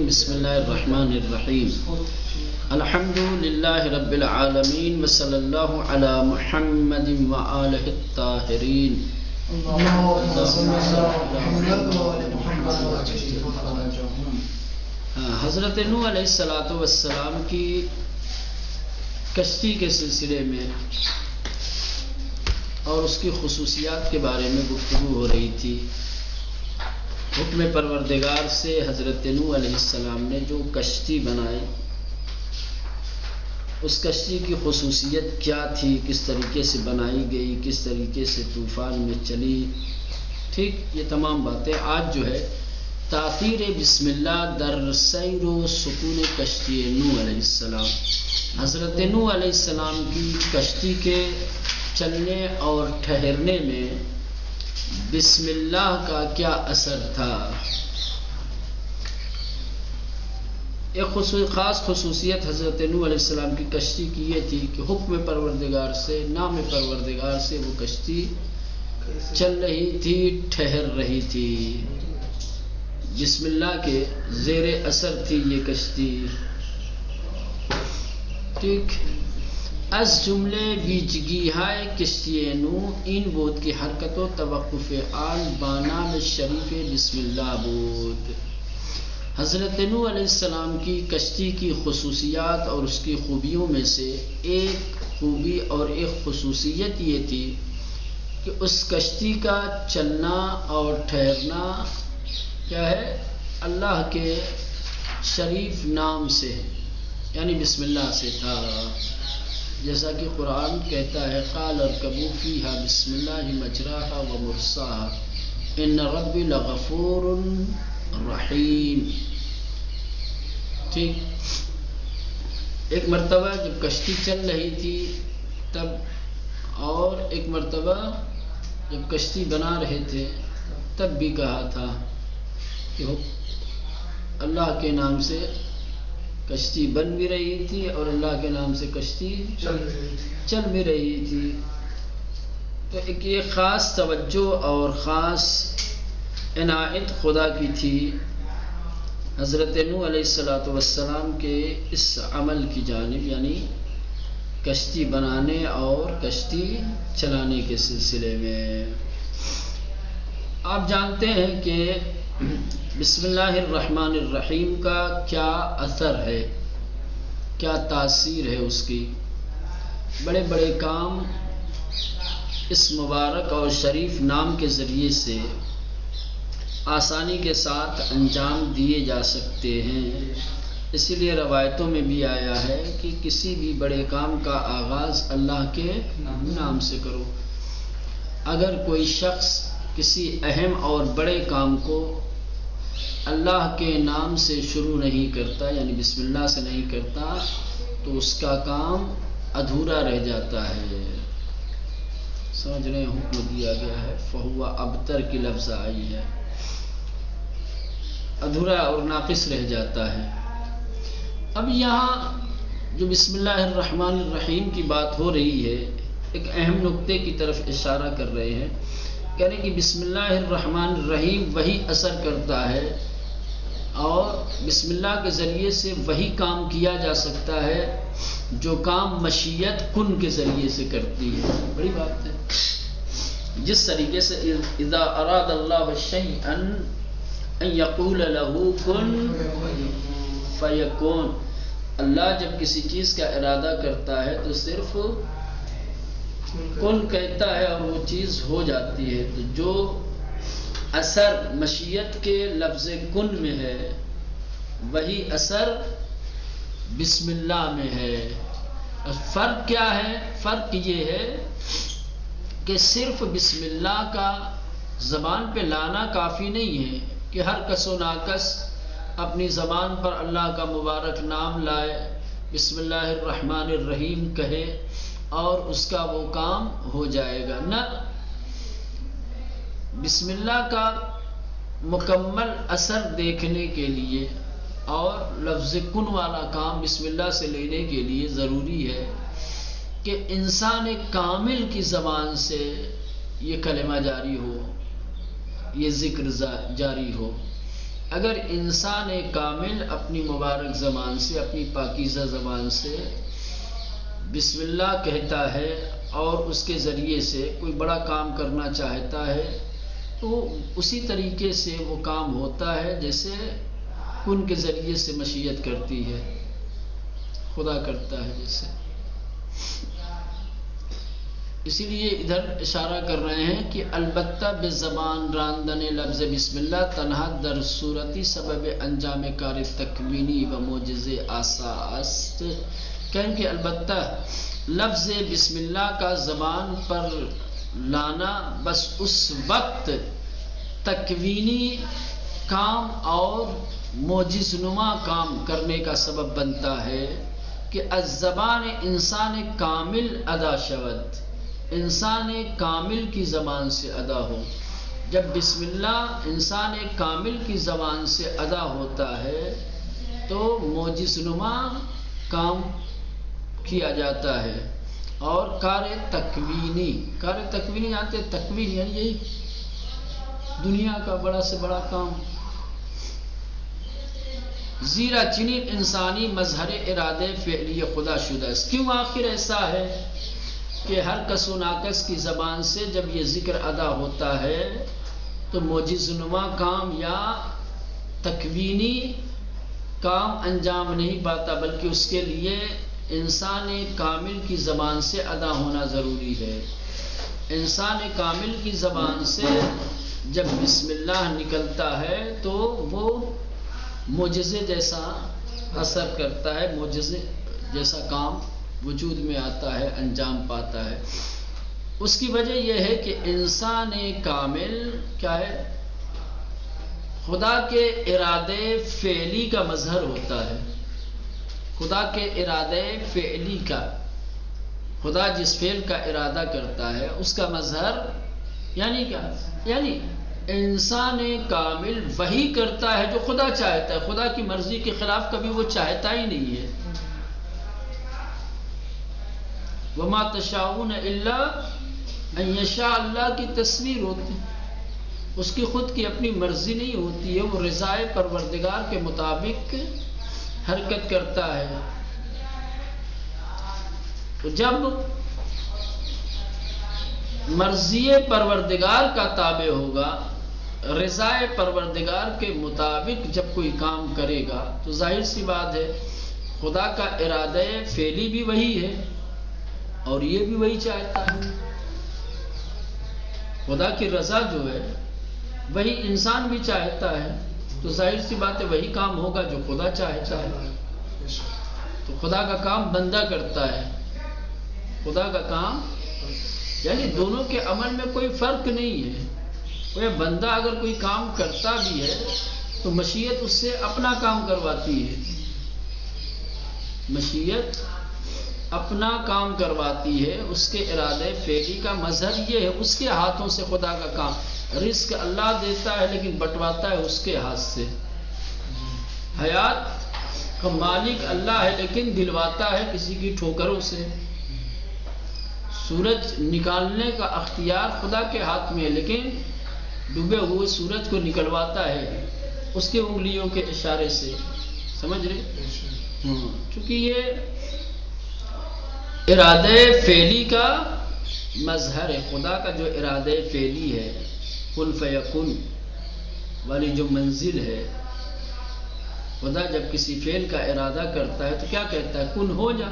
بسم اللہ الرحمن الرحیم الحمد للہ رب العالمین وصلی اللہ علی محمد وآلہ الطاہرین. حضرت نوح علیہ السلام کی کشتی کے سلسلے میں اور اس کی خصوصیات کے بارے میں گفتگو ہو رہی تھی. حکم پروردگار سے حضرت نوح علیہ السلام نے جو کشتی بنائی، اس کشتی کی خصوصیت کیا تھی، کس طریقے سے بنائی گئی، کس طریقے سے طوفان میں چلی. ٹھیک، یہ تمام باتیں آج جو ہے تاثیر بسم اللہ در سیر و سکون کشتی نوح علیہ السلام، حضرت نوح علیہ السلام کی کشتی کے چلنے اور ٹھہرنے میں بسم اللہ کا کیا اثر تھا. ایک خاص خصوصیت حضرت نوح علیہ السلام کی کشتی کی یہ تھی کہ حکم پروردگار سے، نام پروردگار سے وہ کشتی چل رہی تھی، ٹھہر رہی تھی. بسم اللہ کے زیر اثر تھی یہ کشتی. ٹھیک، از جملے ویچگی ہے کشتی نوح این بود کی حرکت و توقف آن با نام شریف بسم اللہ بود. حضرت نوح علیہ السلام کی کشتی کی خصوصیات اور اس کی خوبیوں میں سے ایک خوبی اور ایک خصوصیت یہ تھی کہ اس کشتی کا چلنا اور ٹھہرنا کیا ہے، اللہ کے شریف نام سے، یعنی بسم اللہ سے تھا. جیسا کہ قرآن کہتا ہے قال ارکبوا فیہا بسم اللہ مجراہا و مرساہا ان ربی لغفور رحیم. ٹھیک، ایک مرتبہ جب کشتی چل رہی تھی تب، اور ایک مرتبہ جب کشتی بنا رہے تھے تب بھی کہا تھا کہ اللہ کے نام سے کشتی بن بھی رہی تھی اور اللہ کے نام سے کشتی چل بھی رہی تھی. تو ایک یہ خاص توجہ اور خاص عنایت خدا کی تھی حضرت نوح علیہ السلام کے اس عمل کی جانب، یعنی کشتی بنانے اور کشتی چلانے کے سلسلے میں. آپ جانتے ہیں کہ بسم اللہ الرحمن الرحیم کا کیا اثر ہے، کیا تاثیر ہے اس کی. بڑے بڑے کام اس مبارک اور شریف نام کے ذریعے سے آسانی کے ساتھ انجام دیے جا سکتے ہیں. اسی لیے روایتوں میں بھی آیا ہے کہ کسی بھی بڑے کام کا آغاز اللہ کے نام سے کرو. اگر کوئی شخص کسی اہم اور بڑے کام کو اللہ کے نام سے شروع نہیں کرتا، یعنی بسم اللہ سے نہیں کرتا، تو اس کا کام ادھورا رہ جاتا ہے. سمجھ رہے ہیں، حکم دیا گیا ہے فہو ابتر کی لفظ آئی ہے، ادھورا اور ناقص رہ جاتا ہے. اب یہاں جو بسم اللہ الرحمن الرحیم کی بات ہو رہی ہے، ایک اہم نقطے کی طرف اشارہ کر رہے ہیں. کہنے کہ بسم اللہ الرحمن الرحیم وہی اثر کرتا ہے اور بسم اللہ کے ذریعے سے وہی کام کیا جا سکتا ہے جو کام مشیت کن کے ذریعے سے کرتی ہے. بڑی بات ہے. جس طریقے سے اذا اراد اللہ شیئا ان یقول له کن فیکون، اللہ جب کسی چیز کا ارادہ کرتا ہے تو صرف کن کہتا ہے اور وہ چیز ہو جاتی ہے. تو جو اثر مشیت کے لفظ کن میں ہے وہی اثر بسم اللہ میں ہے. فرق کیا ہے؟ فرق یہ ہے کہ صرف بسم اللہ کا زبان پہ لانا کافی نہیں ہے کہ ہر کس و ناکس اپنی زبان پر اللہ کا مبارک نام لائے، بسم اللہ الرحمن الرحیم کہے اور اس کا وہ کام ہو جائے گا. نہ، بسم اللہ کا مکمل اثر دیکھنے کے لیے اور لفظ کن والا کام بسم اللہ سے لینے کے لیے ضروری ہے کہ انسان کامل کی زبان سے یہ کلمہ جاری ہو، یہ ذکر جاری ہو. اگر انسان کامل اپنی مبارک زبان سے، اپنی پاکیزہ زبان سے بسم اللہ کہتا ہے اور اس کے ذریعے سے کوئی بڑا کام کرنا چاہتا ہے تو اسی طریقے سے وہ کام ہوتا ہے جیسے کن کے ذریعے سے مشیت کرتی ہے، خدا کرتا ہے جیسے. اسی لیے ادھر اشارہ کر رہے ہیں کہ البتہ بے زبان راندن لفظ بسم اللہ تنہا در صورتی سبب انجام کار تکوینی و معجز آسا است. کہیں کہ البتہ لفظ بسم اللہ کا زبان پر لانا بس اس وقت تکوینی کام اور معجز نما کام کرنے کا سبب بنتا ہے کہ از زبان انسان کامل ادا شود، انسان کامل کی زبان سے ادا ہو. جب بسم اللہ انسان کامل کی زبان سے ادا ہوتا ہے تو معجز نما کام کیا جاتا ہے. اور کار تکوینی جانتے ہیں، تکوین یعنی یہی دنیا کا بڑا سے بڑا کام. زیرا چنین انسانی مظہر ارادے فعلی خدا شدہ است. کیوں آخر ایسا ہے کہ ہر کس و ناکس کی زبان سے جب یہ ذکر ادا ہوتا ہے تو معجز نما کام یا تکوینی کام انجام نہیں پاتا، بلکہ اس کے لیے انسان کامل کی زبان سے ادا ہونا ضروری ہے. انسان کامل کی زبان سے جب بسم اللہ نکلتا ہے تو وہ معجزے جیسا اثر کرتا ہے، معجزے جیسا کام وجود میں آتا ہے، انجام پاتا ہے. اس کی وجہ یہ ہے کہ انسان کامل کیا ہے؟ خدا کے ارادے فعلی کا مظہر ہوتا ہے. خدا کے ارادے فعلی کا، خدا جس فعل کا ارادہ کرتا ہے اس کا مظہر یعنی کیا؟ یعنی انسان کامل وہی کرتا ہے جو خدا چاہتا ہے. خدا کی مرضی کے خلاف کبھی وہ چاہتا ہی نہیں ہے. وما تشاؤون الا ان یشاء اللہ کی تصویر ہوتی، اس کی خود کی اپنی مرضی نہیں ہوتی ہے، وہ رضائے پروردگار کے مطابق حرکت کرتا ہے. تو جب مرضی پروردگار کا تابع ہوگا، رضائے پروردگار کے مطابق جب کوئی کام کرے گا تو ظاہر سی بات ہے خدا کا ارادہ فعلی بھی وہی ہے اور یہ بھی وہی چاہتا ہے. خدا کی رضا جو ہے وہی انسان بھی چاہتا ہے، تو ظاہر سی بات ہے وہی کام ہوگا جو خدا چاہتا ہے. تو خدا کا کام بندہ کرتا ہے، خدا کا کام یعنی دونوں کے عمل میں کوئی فرق نہیں ہے. وہ بندہ اگر کوئی کام کرتا بھی ہے تو مشیت اس سے اپنا کام کرواتی ہے، مشیت اپنا کام کرواتی ہے. اس کے ارادے فعلی کا مظہر یہ ہے، اس کے ہاتھوں سے خدا کا کام. رزق اللہ دیتا ہے لیکن بٹواتا ہے اس کے ہاتھ سے. حیات کا مالک اللہ ہے لیکن دلواتا ہے کسی کی ٹھوکروں سے. سورج نکالنے کا اختیار خدا کے ہاتھ میں ہے لیکن ڈوبے ہوئے سورج کو نکلواتا ہے اس کے انگلیوں کے اشارے سے. سمجھ رہے؟ چونکہ یہ ارادے فعلی کا مظہر ہے. خدا کا جو ارادے فعلی ہے، کن فیکن والی جو منزل ہے، خدا جب کسی فعل کا ارادہ کرتا ہے تو کیا کہتا ہے؟ کن ہو جا.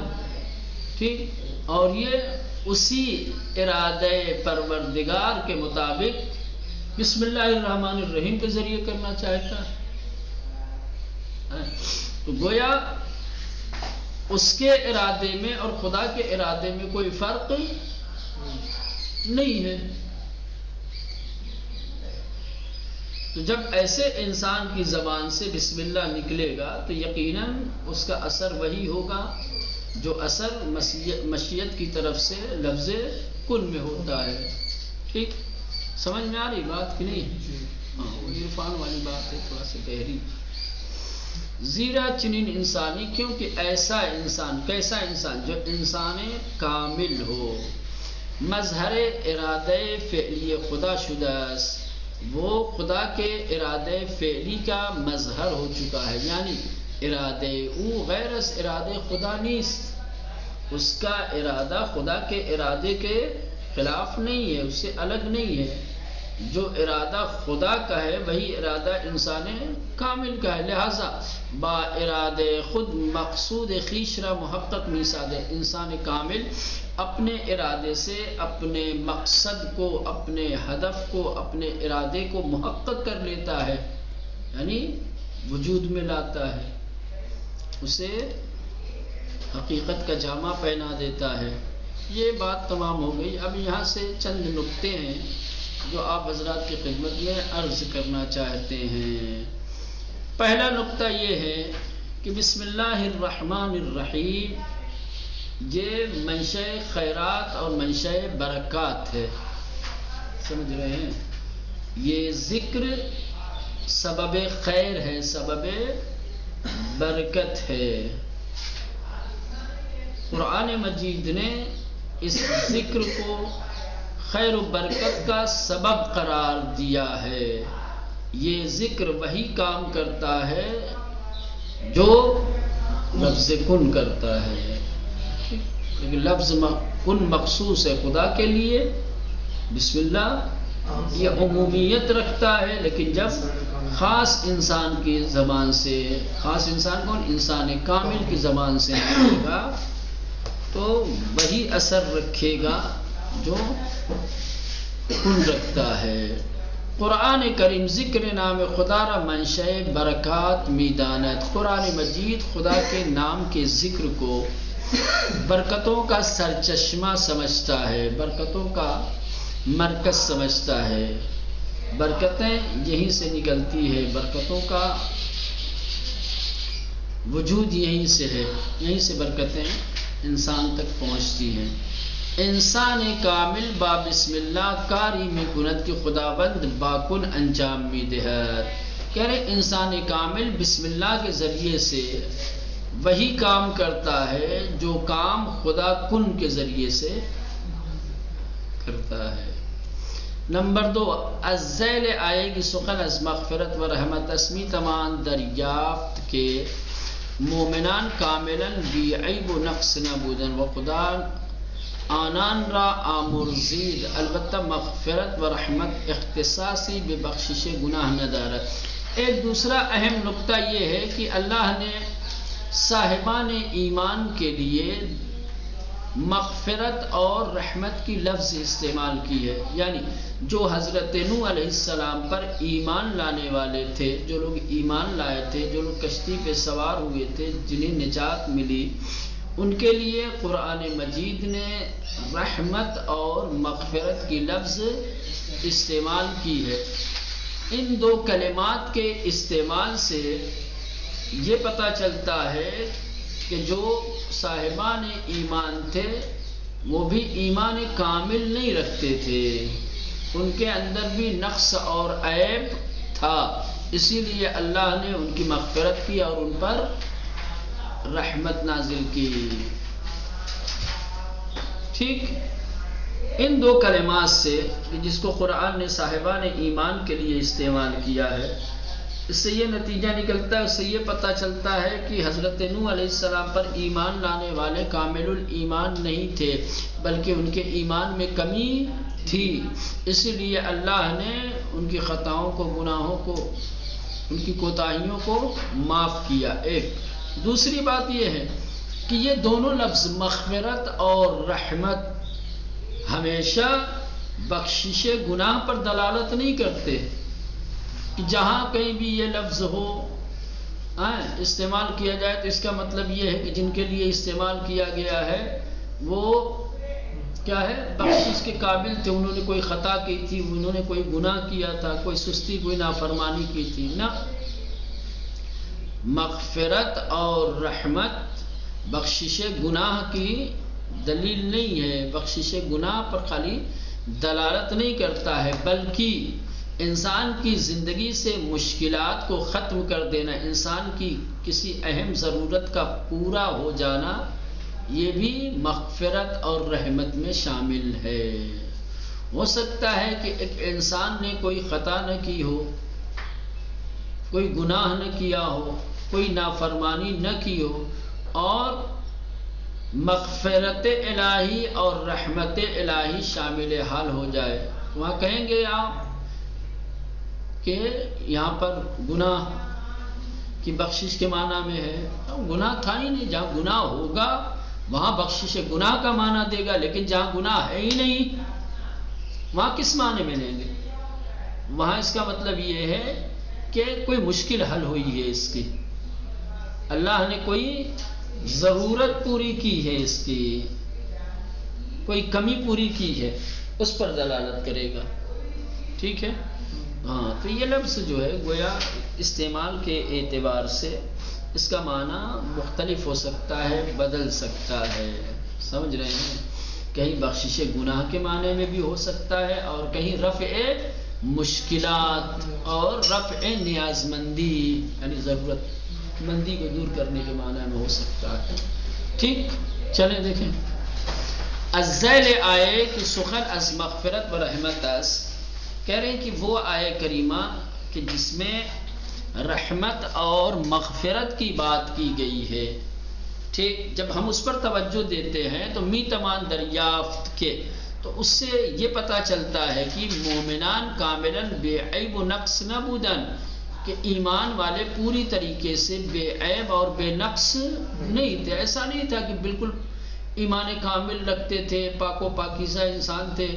ٹھیک، اور یہ اسی ارادے پروردگار کے مطابق بسم اللہ الرحمن الرحیم کے ذریعے کرنا چاہتا ہے. تو گویا اس کے ارادے میں اور خدا کے ارادے میں کوئی فرق نہیں ہے. تو جب ایسے انسان کی زبان سے بسم اللہ نکلے گا تو یقیناً اس کا اثر وہی ہوگا جو اثر مشیت کی طرف سے لفظ کن میں ہوتا ہے. ٹھیک، سمجھ میں آ رہی بات کہ نہیں؟ ہاں، عرفان والی بات ہے، تھوڑا سا گہری. زیرا چنین انسانی، کیونکہ ایسا انسان، کیسا انسان؟ جو انسان کامل ہو، مظہر ارادہ فعلی خدا شدہ است. وہ خدا کے ارادے فعلی کا مظہر ہو چکا ہے، یعنی ارادے او غیر از ارادے خدا نیست، اس کا ارادہ خدا کے ارادے کے خلاف نہیں ہے، اس سے الگ نہیں ہے۔ جو ارادہ خدا کا ہے وہی ارادہ انسان کامل کا ہے، لہذا با ارادے خود مقصود خویش را محقق میساد ہے۔ انسان کامل اپنے ارادے سے اپنے مقصد کو، اپنے ہدف کو، اپنے ارادے کو محقق کر لیتا ہے، یعنی وجود میں لاتا ہے، اسے حقیقت کا جامہ پہنا دیتا ہے۔ یہ بات تمام ہو گئی۔ اب یہاں سے چند نکتے ہیں جو آپ حضرات کی خدمت میں عرض کرنا چاہتے ہیں۔ پہلا نقطہ یہ ہے کہ بسم اللہ الرحمن الرحیم یہ منشأ خیرات اور منشأ برکات ہے، سمجھ رہے ہیں؟ یہ ذکر سبب خیر ہے، سبب برکت ہے۔ قرآن مجید نے اس ذکر کو خیر و برکت کا سبب قرار دیا ہے۔ یہ ذکر وہی کام کرتا ہے جو لفظ کن کرتا ہے، لیکن لفظ کن مخصوص ہے خدا کے لیے، بسم اللہ یہ عمومیت رکھتا ہے، لیکن جب خاص انسان کی زبان سے، خاص انسان کون؟ انسان کامل کی زبان سے نکلے گا تو وہی اثر رکھے گا جو کن رکھتا ہے۔ قرآن کریم ذکر نام خدا را منشأ برکات میدانت۔ قرآن مجید خدا کے نام کے ذکر کو برکتوں کا سرچشمہ سمجھتا ہے، برکتوں کا مرکز سمجھتا ہے۔ برکتیں یہیں سے نکلتی ہے، برکتوں کا وجود یہیں سے ہے، یہیں سے برکتیں انسان تک پہنچتی ہیں۔ انسان کامل با بسم اللہ کاری میں کند کی خداوند باکن انجام میں دہد۔ کہہ رہے انسان کامل بسم اللہ کے ذریعے سے وہی کام کرتا ہے جو کام خدا کن کے ذریعے سے کرتا ہے۔ نمبر 2 الذیل آئے گی سخن از مغفرت و رحمت اسمی تمام دریافت کے مومنان کاملاً بی عیب و نقص نبودن و خدا آنان را آمرزید، البتہ مغفرت و رحمت اختصاصی بے بخشش گناہ ندارت۔ ایک دوسرا اہم نقطہ یہ ہے کہ اللہ نے صاحبان ایمان کے لیے مغفرت اور رحمت کی لفظ استعمال کی ہے، یعنی جو حضرت نوح علیہ السلام پر ایمان لانے والے تھے، جو لوگ ایمان لائے تھے، جو لوگ کشتی پہ سوار ہوئے تھے، جنہیں نجات ملی، ان کے لیے قرآن مجید نے رحمت اور مغفرت کی لفظ استعمال کی ہے۔ ان دو کلمات کے استعمال سے یہ پتہ چلتا ہے کہ جو صاحبان ایمان تھے وہ بھی ایمان کامل نہیں رکھتے تھے، ان کے اندر بھی نقص اور عیب تھا، اسی لیے اللہ نے ان کی مغفرت کی اور ان پر رحمت نازل کی۔ ٹھیک، ان دو کلمات سے جس کو قرآن نے صاحبان ایمان کے لیے استعمال کیا ہے، اس سے یہ نتیجہ نکلتا ہے، اس سے یہ پتہ چلتا ہے کہ حضرت نوح علیہ السلام پر ایمان لانے والے کامل الایمان نہیں تھے، بلکہ ان کے ایمان میں کمی تھی، اسی لیے اللہ نے ان کی خطاؤں کو، گناہوں کو، ان کی کوتاہیوں کو معاف کیا۔ ایک دوسری بات یہ ہے کہ یہ دونوں لفظ مغفرت اور رحمت ہمیشہ بخشش گناہ پر دلالت نہیں کرتے، کہ جہاں کہیں بھی یہ لفظ ہو استعمال کیا جائے تو اس کا مطلب یہ ہے کہ جن کے لیے استعمال کیا گیا ہے وہ کیا ہے، بخشش کے قابل تھے، انہوں نے کوئی خطا کی تھی، انہوں نے کوئی گناہ کیا تھا، کوئی سستی، کوئی نافرمانی کی تھی، نہ۔ مغفرت اور رحمت بخشش گناہ کی دلیل نہیں ہے، بخشش گناہ پر خالی دلالت نہیں کرتا ہے، بلکہ انسان کی زندگی سے مشکلات کو ختم کر دینا، انسان کی کسی اہم ضرورت کا پورا ہو جانا، یہ بھی مغفرت اور رحمت میں شامل ہے۔ ہو سکتا ہے کہ ایک انسان نے کوئی خطا نہ کی ہو، کوئی گناہ نہ کیا ہو، کوئی نافرمانی نہ کی ہو، اور مغفرت الہی اور رحمت الہی شامل حال ہو جائے. وہاں کہیں گے آپ کہ یہاں پر گناہ کی بخشش کے معنی میں ہے. گناہ تھا ہی نہیں. جہاں گناہ ہوگا وہاں بخشش گناہ کا معنی دے گا، لیکن جہاں گناہ ہے ہی نہیں وہاں کس معنی میں لیں گے؟ وہاں اس کا مطلب یہ ہے کہ کوئی مشکل حل ہوئی ہے اس کی، اللہ نے کوئی ضرورت پوری کی ہے، اس کی کوئی کمی پوری کی ہے، اس پر دلالت کرے گا. ٹھیک ہے؟ ہاں، تو یہ لفظ جو ہے گویا استعمال کے اعتبار سے اس کا معنی مختلف ہو سکتا ہے، بدل سکتا ہے. سمجھ رہے ہیں؟ کہیں بخشش گناہ کے معنی میں بھی ہو سکتا ہے، اور کہیں رفع مشکلات اور رفع نیاز مندی یعنی ضرورت مندی کو دور کرنے کے معنی میں ہو سکتا ہے. ٹھیک، چلیں دیکھیں. الذیل آئے کہ سخن از مغفرت و رحمت اس، کہہ رہے ہیں کہ وہ آئے کریمہ کہ جس میں رحمت اور مغفرت کی بات کی گئی ہے. ٹھیک، جب ہم اس پر توجہ دیتے ہیں تو می تمام دریافت کے، تو اس سے یہ پتہ چلتا ہے کہ مومنان کاملاً بے عیب و نقص نہ بودن، کہ ایمان والے پوری طریقے سے بے عیب اور بے نقص نہیں تھے. ایسا نہیں تھا کہ بالکل ایمان کامل رکھتے تھے، پاک و پاکیزہ انسان تھے،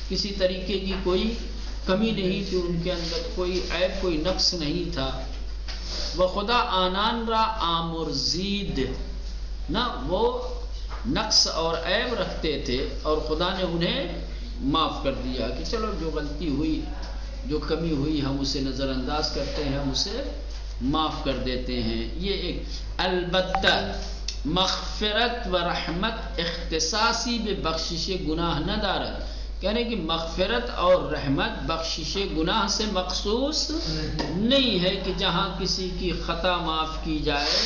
کسی طریقے کی کوئی کمی نہیں تھی ان کے اندر، کوئی عیب کوئی نقص نہیں تھا. وہ خدا آنان را آمرزید، نہ وہ نقص اور عیب رکھتے تھے اور خدا نے انہیں معاف کر دیا کہ چلو جو غلطی ہوئی، جو کمی ہوئی، ہم اسے نظر انداز کرتے ہیں، ہم اسے معاف کر دیتے ہیں. یہ ایک. البتہ مغفرت و رحمت اختصاصی بے بخشش گناہ نہ دارد، کہنے کہ مغفرت اور رحمت بخشش گناہ سے مخصوص نہیں ہے کہ جہاں کسی کی خطا معاف کی جائے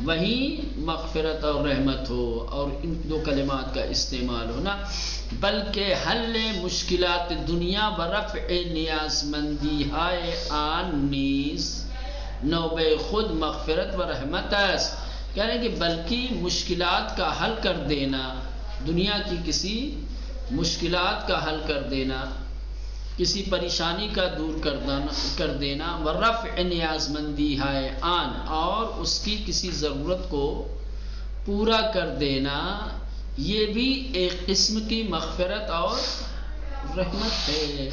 وہیں مغفرت اور رحمت ہو اور ان دو کلمات کا استعمال ہونا، بلکہ حل مشکلات دنیا و رفع نیاز مندی ہائے آن نیز نوبہ خود مغفرت و رحمت است. کہہ رہے ہیں کہ بلکہ مشکلات کا حل کر دینا، دنیا کی کسی مشکلات کا حل کر دینا، کسی پریشانی کا دور کر دینا، ورفع نیاز مندی ہے آن، اور اس کی کسی ضرورت کو پورا کر دینا، یہ بھی ایک قسم کی مغفرت اور رحمت ہے.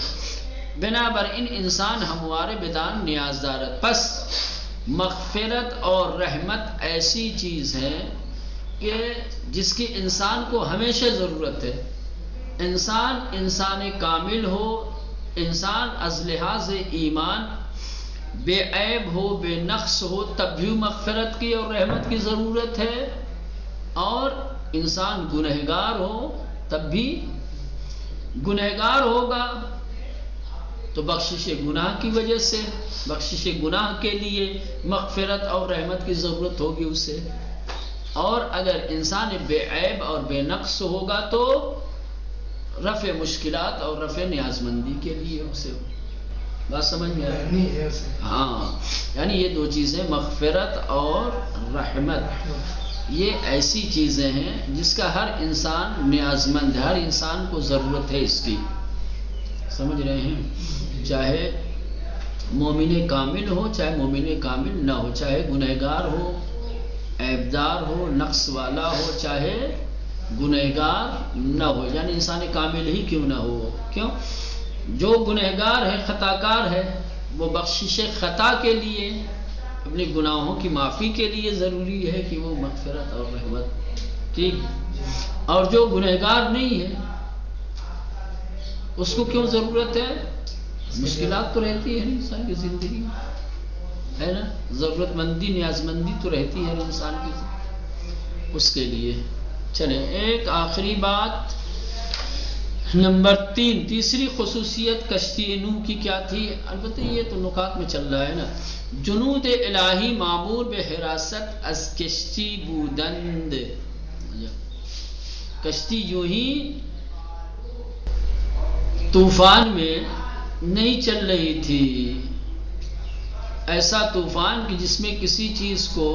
بنابر ان انسان ہموارے بدان نیاز دارت. پس مغفرت اور رحمت ایسی چیز ہے کہ جس کی انسان کو ہمیشہ ضرورت ہے. انسان کامل ہو، انسان از لحاظ ایمان بے عیب ہو، بے نقص ہو، تب بھی مغفرت کی اور رحمت کی ضرورت ہے، اور انسان گنہگار ہو تب بھی گنہگار ہوگا تو بخشش گناہ کی وجہ سے، بخشش گناہ کے لیے مغفرت اور رحمت کی ضرورت ہوگی اسے. اور اگر انسان بے عیب اور بے نقص ہوگا تو رفع مشکلات اور رفع نیاز مندی کے لیے اسے. بات سمجھ میں آئی؟ ہاں، یعنی یہ دو چیزیں مغفرت اور رحمت، یہ ایسی چیزیں ہیں جس کا ہر انسان نیاز مند ہے، ہر انسان کو ضرورت ہے اس کی. سمجھ رہے ہیں؟ چاہے مومن کامل ہو، چاہے مومن کامل نہ ہو، چاہے گنہگار ہو، عیبدار ہو، نقص والا ہو، چاہے گنہگار نہ ہو، یعنی انسان کامل ہی کیوں نہ ہو. کیوں؟ جو گنہگار ہے، خطا کار ہے، وہ بخشش خطا کے لیے، اپنے گناہوں کی معافی کے لیے ضروری ہے کہ وہ مغفرت اور رحمت. ٹھیک. اور جو گنہگار نہیں ہے اس کو کیوں ضرورت ہے؟ مشکلات تو رہتی ہے انسان کی زندگی میں، ہے نا، ضرورت مندی نیاز مندی تو رہتی ہے انسان کی، اس کے لیے. چلیں ایک آخری بات، نمبر 3، تیسری خصوصیت کشتی نوح کی کیا تھی؟ البتہ یہ تو نکات میں چل رہا ہے نا. جنود الہی معمور بے حراست از کشتی بودند. کشتی یوں ہی طوفان میں نہیں چل رہی تھی، ایسا طوفان کہ جس میں کسی چیز کو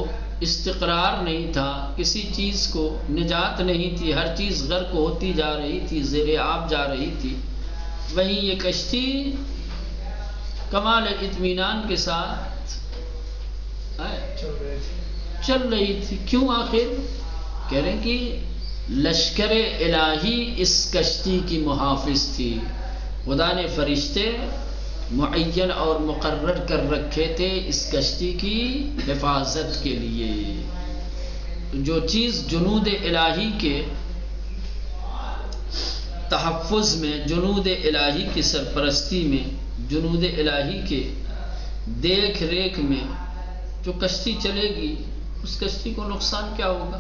استقرار نہیں تھا، کسی چیز کو نجات نہیں تھی، ہر چیز غرق ہوتی جا رہی تھی، زیر آب جا رہی تھی، وہیں یہ کشتی کمال اطمینان کے ساتھ چل رہی تھی۔ کیوں آخر؟ کہہ رہے ہیں کہ لشکر الہی اس کشتی کی محافظ تھی، خدا نے فرشتے معین اور مقرر کر رکھے تھے اس کشتی کی حفاظت کے لیے۔ جو چیز جنود الہی کے تحفظ میں، جنود الہی کی سرپرستی میں، جنود الہی کے دیکھ ریکھ میں جو کشتی چلے گی، اس کشتی کو نقصان کیا ہوگا؟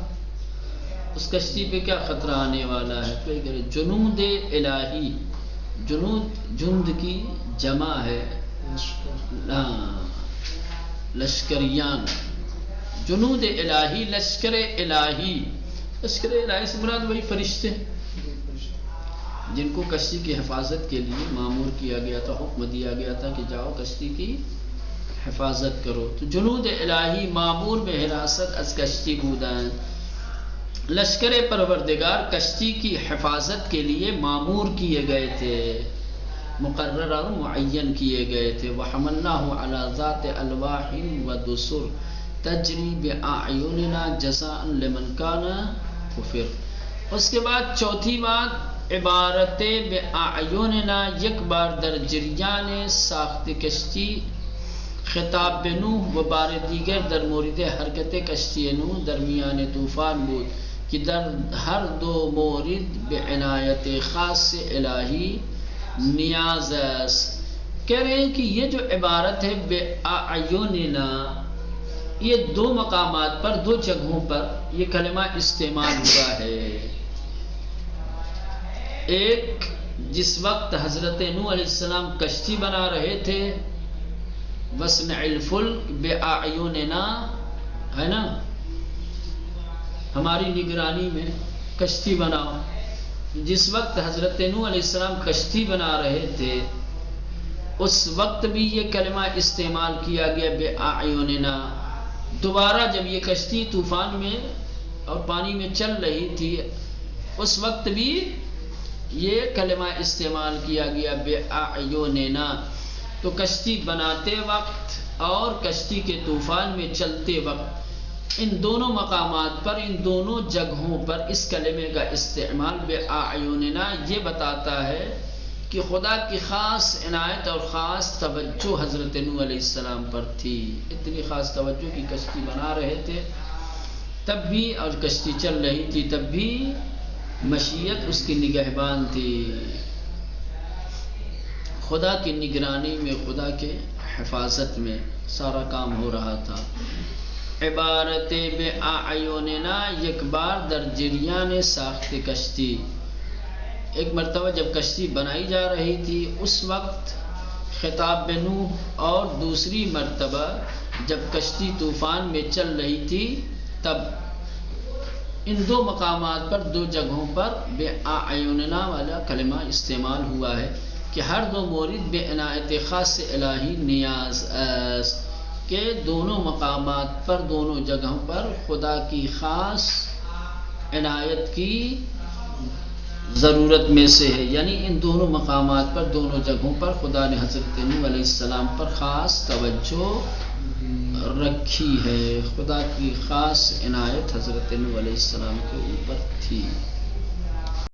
اس کشتی پہ کیا خطرہ آنے والا ہے؟ تو یہ جنود الہی، جنود جند کی جمع ہے، لشکریان، جنود الہی، لشکر الہی۔ لشکر الہی سے مراد وہی فرشتے جن کو کشتی کی حفاظت کے لیے مامور کیا گیا تھا، حکم دیا گیا تھا کہ جاؤ کشتی کی حفاظت کرو۔ تو جنود الہی مامور میں حراست از کشتی بودن، لشکر پروردگار کشتی کی حفاظت کے لیے مامور کیے گئے تھے، مقرر اور معین کیے گئے تھے۔ وَحَمَلْنَاهُ عَلَى ذَاتِ أَلْوَاحٍ وَدُسُرٍ تَجْرِي بِأَعْيُنِنَا جَزَاءً لِمَنْ كَانَ كُفِرَ۔ اس کے بعد چوتھی بات، عبارت بِأَعْيُنِنَا، یک بار در جریان ساخت کشتی، خطاب به نوح و بار دیگر در مورد حرکت کشتی نوح درمیان طوفان بود کہ در ہر دو مورد به عنایت خاص الہی نیاز است۔ کہہ رہے ہیں کہ یہ جو عبارت ہے بے اعیننا، یہ دو مقامات پر، دو جگہوں پر یہ کلمہ استعمال ہوا ہے۔ ایک جس وقت حضرت نوح علیہ السلام کشتی بنا رہے تھے، وَاصْنَعِ الْفُلْكَ بِأَعْيُنِنَا، ہے نا، ہماری نگرانی میں کشتی بناؤ۔ جس وقت حضرت نوح علیہ السلام کشتی بنا رہے تھے، اس وقت بھی یہ کلمہ استعمال کیا گیا بِأَعْيُنِنَا۔ دوبارہ جب یہ کشتی طوفان میں اور پانی میں چل رہی تھی، اس وقت بھی یہ کلمہ استعمال کیا گیا بِأَعْيُنِنَا۔ تو کشتی بناتے وقت اور کشتی کے طوفان میں چلتے وقت، ان دونوں مقامات پر، ان دونوں جگہوں پر اس کلمے کا استعمال بِأَعْيُنِنَا یہ بتاتا ہے کہ خدا کی خاص عنایت اور خاص توجہ حضرت نوح علیہ السلام پر تھی۔ اتنی خاص توجہ کی کشتی بنا رہے تھے تب بھی، اور کشتی چل رہی تھی تب بھی مشیت اس کی نگہبان تھی، خدا کی نگرانی میں، خدا کے حفاظت میں سارا کام ہو رہا تھا۔ عبارت بِأَعْيُنِنَا، یک بار در جریان ساخت کشتی، ایک مرتبہ جب کشتی بنائی جا رہی تھی اس وقت خطاب بنوح، اور دوسری مرتبہ جب کشتی طوفان میں چل رہی تھی تب، ان دو مقامات پر، دو جگہوں پر بِأَعْيُنِنَا والا کلمہ استعمال ہوا ہے کہ ہر دو مورد بے عنایت خاص الہی نیاز است، کہ دونوں مقامات پر، دونوں جگہوں پر خدا کی خاص عنایت کی ضرورت میں سے ہے، یعنی ان دونوں مقامات پر، دونوں جگہوں پر خدا نے حضرت نوح علیہ السلام پر خاص توجہ رکھی ہے، خدا کی خاص عنایت حضرت نوح علیہ السلام کے اوپر تھی۔